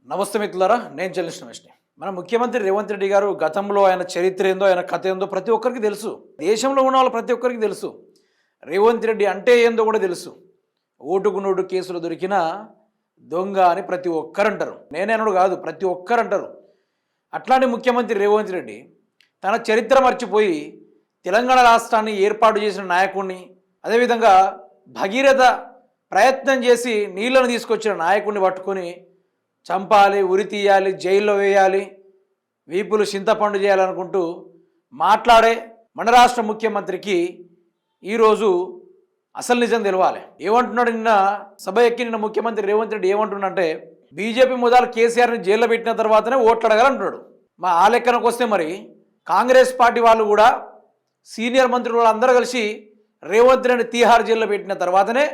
నమస్తే మిత్రులారా, నేను చెల్లిసిన విష్ణు. మన ముఖ్యమంత్రి రేవంత్ రెడ్డి గారు గతంలో ఆయన చరిత్ర ఏందో, ఆయన కథ ఏందో ప్రతి ఒక్కరికి తెలుసు. దేశంలో ఉన్న వాళ్ళు ప్రతి ఒక్కరికి తెలుసు. రేవంత్ రెడ్డి అంటే ఏందో కూడా తెలుసు. ఓటుకు నోటు కేసులు దొరికిన దొంగ అని ప్రతి ఒక్కరు అంటారు. నేనేనడు కాదు, ప్రతి ఒక్కరు అంటారు. అట్లాంటి ముఖ్యమంత్రి రేవంత్ రెడ్డి తన చరిత్ర మర్చిపోయి తెలంగాణ రాష్ట్రాన్ని ఏర్పాటు చేసిన నాయకుడిని, అదేవిధంగా భగీరథ ప్రయత్నం చేసి నీళ్లను తీసుకొచ్చిన నాయకుడిని పట్టుకొని చంపాలి, ఉరి తీయాలి, జైల్లో వేయాలి, వీపులు చింతపండు చేయాలనుకుంటూ మాట్లాడే మన రాష్ట్ర ముఖ్యమంత్రికి ఈరోజు అసలు నిజం తెలవాలి. ఏమంటున్నాడు? నిన్న సభ ఎక్కి నిన్న ముఖ్యమంత్రి రేవంత్ రెడ్డి ఏమంటున్నాడంటే, బీజేపీ మొదలు కేసీఆర్ని జైల్లో పెట్టిన తర్వాతనే ఓట్లు అడగాలంటున్నాడు. ఆ లెక్కనకు వస్తే మరి కాంగ్రెస్ పార్టీ వాళ్ళు కూడా సీనియర్ మంత్రులు వాళ్ళందరూ కలిసి రేవంత్ రెడ్డి తీహార్ జైల్లో పెట్టిన తర్వాతనే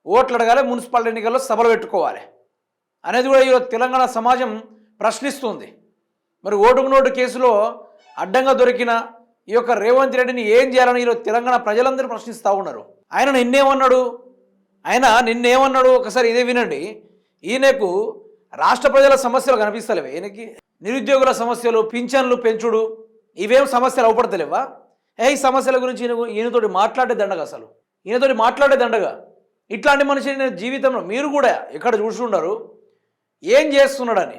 ఓట్లు అడగాలి, మున్సిపల్ ఎన్నికల్లో సభలు పెట్టుకోవాలి అనేది కూడా ఈరోజు తెలంగాణ సమాజం ప్రశ్నిస్తుంది. మరి ఓటుకు నోటు కేసులో అడ్డంగా దొరికిన ఈ యొక్క రేవంత్ రెడ్డిని ఏం చేయాలని ఈరోజు తెలంగాణ ప్రజలందరూ ప్రశ్నిస్తూ ఉన్నారు. ఆయన నిన్నేమన్నాడు ఒకసారి ఇదే వినండి. ఈయనకు రాష్ట్ర ప్రజల సమస్యలు కనిపిస్తలేవే? ఈయనకి నిరుద్యోగుల సమస్యలు, పింఛన్లు పెంచుడు, ఇవేం సమస్యలు అవపడతలేవా? ఈ సమస్యల గురించి ఈయనతోటి మాట్లాడే దండగా, అసలు ఈయనతోటి మాట్లాడే దండగా. ఇట్లాంటి మనిషిని జీవితంలో మీరు కూడా ఎక్కడ చూసుండరు. ఏం చేస్తున్నాడని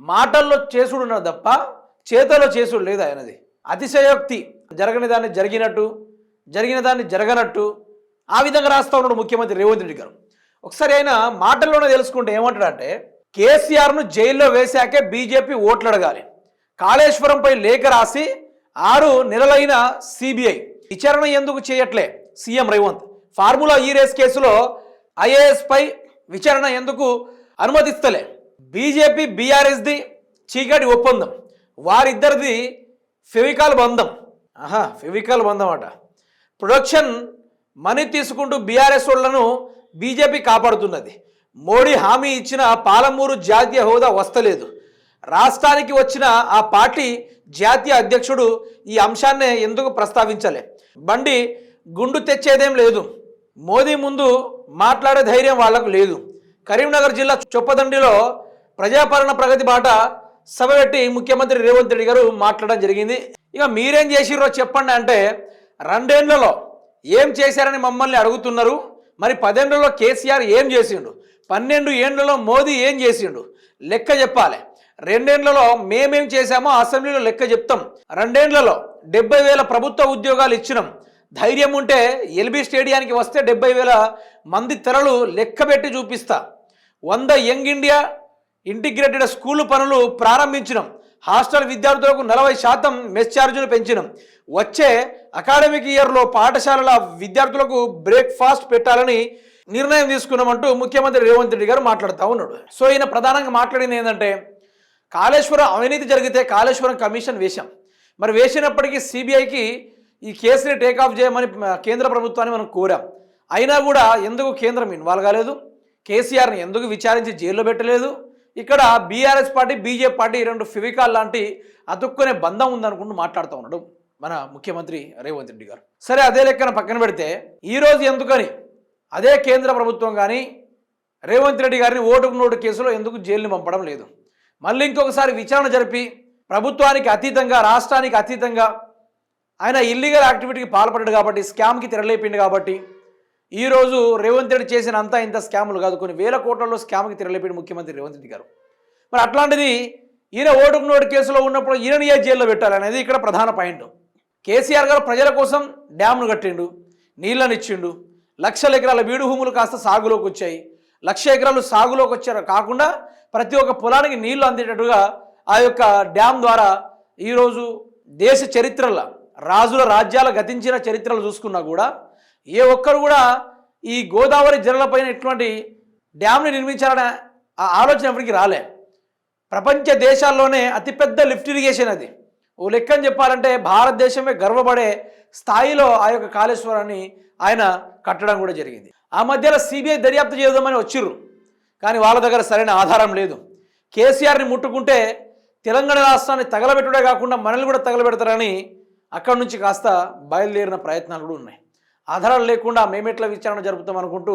మాటల్లో చేసుడున్నది తప్ప చేతల్లో చేసుడు లేదు ఆయనది. అతిశయోక్తి. జరగని దాన్ని జరిగినట్టు, జరిగిన దాన్ని జరగనట్టు ఆ విధంగా రాస్తా ఉన్నాడు ముఖ్యమంత్రి రేవంత్ రెడ్డి గారు. ఒకసారి ఆయన మాటల్లోనే తెలుసుకుంటే ఏమంటాడంటే, కేసీఆర్ను జైల్లో వేశాకే బీజేపీ ఓట్లు అడగాలి, కాళేశ్వరంపై లేఖ రాసి 6 నెలలైన సిబిఐ విచారణ ఎందుకు చేయట్లే సీఎం రేవంత్, ఫార్ములా ఈ రేస్ కేసులో ఐఏఎస్ పై విచారణ ఎందుకు అనుమతిస్తలే, బీజేపీ బీఆర్ఎస్ది చీకటి ఒప్పందం, వారిద్దరిది ఫెవికాల్ బంధం. ఫెవికాల్ బంధం అట. ప్రొడక్షన్ మనీ తీసుకుంటూ బీఆర్ఎస్ వాళ్ళను బీజేపీ కాపాడుతున్నది, మోడీ హామీ ఇచ్చిన పాలమూరు జాతీయ హోదా వస్తలేదు, రాష్ట్రానికి వచ్చిన ఆ పార్టీ జాతీయ అధ్యక్షుడు ఈ అంశాన్నే ఎందుకు ప్రస్తావించలే, బండి గుండు తెచ్చేదేం లేదు, మోదీ ముందు మాట్లాడే ధైర్యం వాళ్లకు లేదు. కరీంనగర్ జిల్లా చొప్పదండిలో ప్రజాపాలన ప్రగతి బాట సభ పెట్టి ముఖ్యమంత్రి రేవంత్ రెడ్డి గారు మాట్లాడడం జరిగింది. ఇక మీరేం చేసిర్రో చెప్పండి అంటే, 2 ఏళ్లలో ఏం చేశారని మమ్మల్ని అడుగుతున్నారు. మరి 10 ఏళ్లలో కేసీఆర్ ఏం చేసిండు, 12 ఏళ్లలో మోదీ ఏం చేసిండు, లెక్క చెప్పాలి. 2 ఏళ్లలో మేమేం చేశామో అసెంబ్లీలో లెక్క చెప్తాం. 2 ఏళ్లలో 70,000 ప్రభుత్వ ఉద్యోగాలు ఇచ్చినాం. ధైర్యం ఉంటే ఎల్బీ స్టేడియానికి వస్తే 70,000 మంది తెరలు లెక్క పెట్టి చూపిస్తా. 100 యంగ్ ఇండియా ఇంటిగ్రేటెడ్ స్కూల్ పనులు ప్రారంభించినాం. హాస్టల్ విద్యార్థులకు 40% మెస్ ఛార్జీలు పెంచినాం. వచ్చే అకాడమిక్ ఇయర్లో పాఠశాలల విద్యార్థులకు బ్రేక్ఫాస్ట్ పెట్టాలని నిర్ణయం తీసుకున్నామంటూ ముఖ్యమంత్రి రేవంత్ రెడ్డి గారు మాట్లాడుతూ ఉన్నాడు. సో ఈయన ప్రధానంగా మాట్లాడింది ఏంటంటే, కాళేశ్వరం అవినీతి జరిగితే కాళేశ్వరం కమిషన్ వేశాం. మరి వేసినప్పటికీ సిబిఐకి ఈ కేసుని టేకాఫ్ చేయమని కేంద్ర ప్రభుత్వాన్ని మనం కోరాం. అయినా కూడా ఎందుకు కేంద్రం ఇన్వాల్వ్ కాలేదు, కేసీఆర్ని ఎందుకు విచారించి జైల్లో పెట్టలేదు. ఇక్కడ BRS party, BJP party 2 Fevicol లాంటి అతుక్కునే బంధం ఉందనుకుంటూ మాట్లాడుతూ ఉన్నాడు మన ముఖ్యమంత్రి రేవంత్ రెడ్డి గారు. సరే, అదే లెక్కన పక్కన పెడితే ఈరోజు ఎందుకని అదే కేంద్ర ప్రభుత్వం కానీ రేవంత్ రెడ్డి గారిని ఓటుకు నోటు కేసులో ఎందుకు జైలుని పంపడం లేదు? మళ్ళీ ఇంకొకసారి విచారణ జరిపి ప్రభుత్వానికి అతీతంగా, రాష్ట్రానికి అతీతంగా ఆయన ఇల్లీగల్ యాక్టివిటీకి పాల్పడ్డాడు కాబట్టి, స్కామ్కి తెరలేపిండు కాబట్టి ఈరోజు రేవంత్ రెడ్డి చేసిన అంతా ఇంత స్కాములు కాదు, కొన్ని వేల కోట్లలో స్కామ్కి తెరలేపిండు ముఖ్యమంత్రి రేవంత్ రెడ్డి గారు. మరి అట్లాంటిది ఈయన ఓటుకు నోటు కేసులో ఉన్నప్పుడు ఈయనని ఏ జైల్లో పెట్టాలనేది ఇక్కడ ప్రధాన పాయింట్. కేసీఆర్ గారు ప్రజల కోసం డ్యామ్ను కట్టిండు, నీళ్ళని ఇచ్చిండు, 1,00,000 ఎకరాల బీడు భూములు కాస్త సాగులోకి వచ్చాయి, 1,00,000 ఎకరాలు సాగులోకి వచ్చారు కాకుండా ప్రతి ఒక్క పొలానికి నీళ్లు అందేటట్టుగా ఆ యొక్క డ్యామ్ ద్వారా ఈరోజు దేశ చరిత్రలో రాజుల రాజ్యాల గతించిన చరిత్రలు చూసుకున్నా కూడా ఏ ఒక్కరు కూడా ఈ గోదావరి జలాలపైన ఇటువంటి డ్యామ్ని నిర్మించాలనే ఆ ఆలోచన ఎవరికి రాలే. ప్రపంచ దేశాల్లోనే అతిపెద్ద లిఫ్ట్ ఇరిగేషన్ అది. ఓ లెక్కని చెప్పాలంటే భారతదేశమే గర్వపడే స్థాయిలో ఆ యొక్క కాళేశ్వరాన్ని ఆయన కట్టడం కూడా జరిగింది. ఆ మధ్యలో సిబిఐ దర్యాప్తు చేద్దామని వచ్చిర్రు, కానీ వాళ్ళ దగ్గర సరైన ఆధారం లేదు. కేసీఆర్ని ముట్టుకుంటే తెలంగాణ రాష్ట్రాన్ని తగలబెట్టుడే కాకుండా మనల్ని కూడా తగలబెడతారని అక్కడి నుంచి కాస్త బయలుదేరిన ప్రయత్నాలు కూడా ఉన్నాయి. ఆధారాలు లేకుండా మేమెట్లా విచారణ జరుపుతాం అనుకుంటూ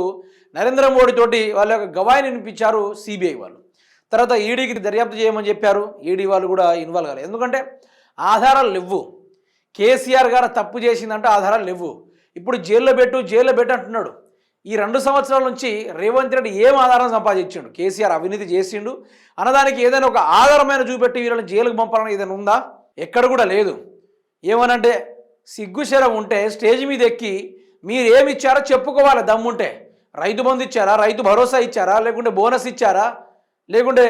నరేంద్ర మోడీ తోటి వాళ్ళ యొక్క గవాయిని వినిపించారు సిబిఐ వాళ్ళు. తర్వాత ఈడీకి దర్యాప్తు చేయమని చెప్పారు. ఈడీ వాళ్ళు కూడా ఇన్వాల్వ్ కాలేదు. ఎందుకంటే ఆధారాలు లేవు. కేసీఆర్ గారు తప్పు చేసిందంటే ఆధారాలు లేవు. ఇప్పుడు జైల్లో పెట్టు అంటున్నాడు. ఈ 2 సంవత్సరాల నుంచి రేవంత్ రెడ్డి ఏం ఆధారం సంపాదించిండు? కేసీఆర్ అవినీతి చేసిండు అన్నదానికి ఏదైనా ఒక ఆధారమైన చూపెట్టి వీళ్ళని జైలుకు పంపాలని ఏదైనా ఉందా? ఎక్కడ కూడా లేదు. ఏమనంటే సిగ్గుశరం ఉంటే స్టేజ్ మీద ఎక్కి మీరు ఏమి ఇచ్చారో చెప్పుకోవాలి దమ్ముంటే. రైతు బంధు ఇచ్చారా, రైతు భరోసా ఇచ్చారా, లేకుంటే బోనస్ ఇచ్చారా, లేకుంటే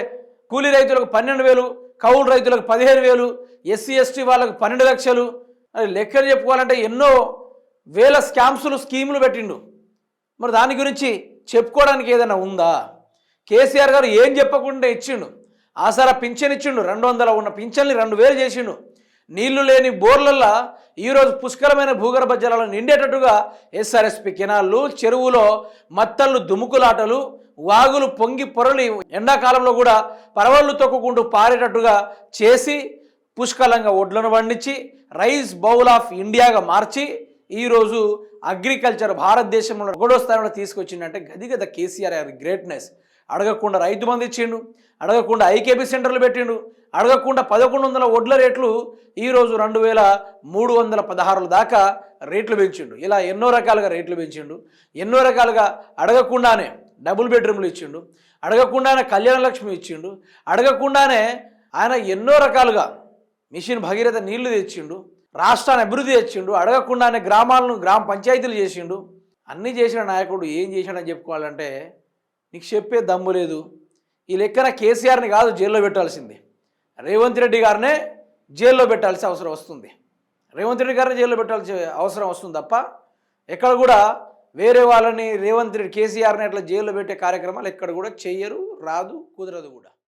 కూలీ రైతులకు 12,000, కౌలు రైతులకు 15,000, ఎస్సీ ఎస్టీ వాళ్ళకు 12 లక్షలు, లెక్కలు చెప్పుకోవాలంటే ఎన్నో వేల స్కీములు పెట్టిండు. మరి దాని గురించి చెప్పుకోవడానికి ఏదైనా ఉందా? కేసీఆర్ గారు ఏం చెప్పకుండా ఇచ్చిండు. ఆసరా పింఛన్ ఇచ్చిండు, 200 ఉన్న పింఛన్ని 2,000 చేసిండు. నీళ్లు లేని బోర్లల్లో ఈరోజు పుష్కలమైన భూగర్భ జలాలు నిండేటట్టుగా ఎస్ఆర్ఎస్పి కెనాళ్ళు, చెరువులో మత్తళ్ళు, దుముకులాటలు, వాగులు పొంగి పొరలి ఎండాకాలంలో కూడా పరవళ్ళు తొక్కుకుంటూ పారేటట్టుగా చేసి పుష్కలంగా ఒడ్లను పండించి రైస్ బౌల్ ఆఫ్ ఇండియాగా మార్చి ఈరోజు అగ్రికల్చర్ భారతదేశంలో 3వ స్థానంలో తీసుకొచ్చిందంటే గది కదా కేసీఆర్ గారి గ్రేట్నెస్. అడగకుండా రైతు బంధు ఇచ్చిండు, అడగకుండా ఐకేపీ సెంటర్లు పెట్టిండు, అడగకుండా 1100 వడ్ల రేట్లు ఈరోజు 2,316 దాకా రేట్లు పెంచిండు. ఇలా ఎన్నో రకాలుగా రేట్లు పెంచిండు. ఎన్నో రకాలుగా అడగకుండానే డబుల్ బెడ్రూమ్లు ఇచ్చిండు, అడగకుండానే కళ్యాణ లక్ష్మి ఇచ్చిండు, అడగకుండానే ఆయన ఎన్నో రకాలుగా మిషన్ భగీరథ నీళ్లు తెచ్చిండు, రాష్ట్రాన్ని అభివృద్ధి తెచ్చిండు, అడగకుండానే గ్రామ పంచాయతీలు చేసిండు. అన్నీ చేసిన నాయకుడు ఏం చేశాడని చెప్పుకోవాలంటే నీకు చెప్పే దమ్ము లేదు. ఈ లెక్కన కేసీఆర్ని కాదు జైల్లో పెట్టాల్సింది, రేవంత్ రెడ్డి గారినే జైల్లో పెట్టాల్సిన అవసరం వస్తుంది. రేవంత్ రెడ్డి గారిని జైల్లో పెట్టాల్సిన అవసరం వస్తుంది తప్ప ఎక్కడ కూడా వేరే వాళ్ళని రేవంత్ రెడ్డి కేసీఆర్ని అట్లా జైల్లో పెట్టే కార్యక్రమాలు ఎక్కడ కూడా చెయ్యరు, రాదు, కుదరదు కూడా.